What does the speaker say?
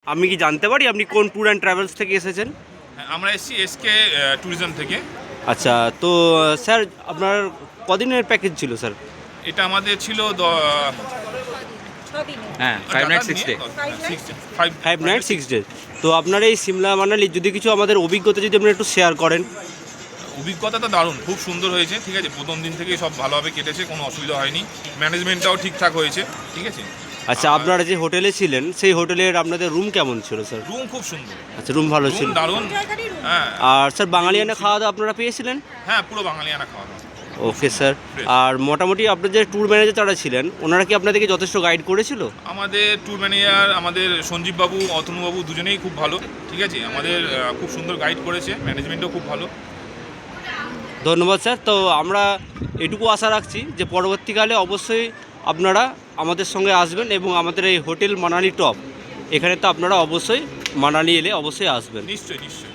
আমি কি জানতে পারি আপনি কোন ট্যুর অ্যান্ড ট্রাভেলস থেকে এসেছেন? আমরা এসেছি এসকে ট্যুরিজম থেকে। আচ্ছা, তো স্যার আপনার কদিনের প্যাকেজ ছিল স্যার? এটা আমাদের ছিল হ্যাঁ 5 নাইট 6 ডে। 5 night 6 day. তো আপনার এই সিমলা মানালি যদি কিছু আমাদের অভিজ্ঞতা যদি আপনি একটু শেয়ার করেন। অভিজ্ঞতা তো দারুণ, খুব সুন্দর হয়েছে। ঠিক আছে, প্রথম দিন থেকেই সব ভালোভাবে কেটেছে, কোনো অসুবিধা হয়নি। ম্যানেজমেন্টটাও ঠিকঠাক হয়েছে। ঠিক আছে। আচ্ছা, আপনারা যে হোটেলে ছিলেন সেই হোটেলের আপনাদের রুম কেমন ছিল স্যার? রুম খুব সুন্দর। আচ্ছা, রুম ভালো ছিল। দারুণ। হ্যাঁ। আর স্যার বাঙালিয়ানা খাওয়া দাওয়া আপনারা পেয়েছিলেন? হ্যাঁ, পুরো বাঙালিয়ানা খাওয়া দাওয়া। Okay sir. আর মোটামুটি আপনার যে ট্যুর ম্যানেজার যারা ছিলেন ওনারা কি আপনাদেরকে যথেষ্ট গাইড করেছিল? আমাদের ট্যুর ম্যানেজার আমাদের সঞ্জীব বাবু, অতনুবাবু দুজনেই খুব ভালো। ঠিক আছে, আমাদের খুব সুন্দর গাইড করেছে। ম্যানেজমেন্টও খুব ভালো। ধন্যবাদ স্যার। তো আমরা এটুকু আশা রাখছি যে পরবর্তীকালে অবশ্যই আপনারা আমাদের সঙ্গে আসবেন এবং আমাদের এই হোটেল মানালি টপ এখানে তো আপনারা অবশ্যই মানালি এলে অবশ্যই আসবেন। নিশ্চয়ই নিশ্চয়ই।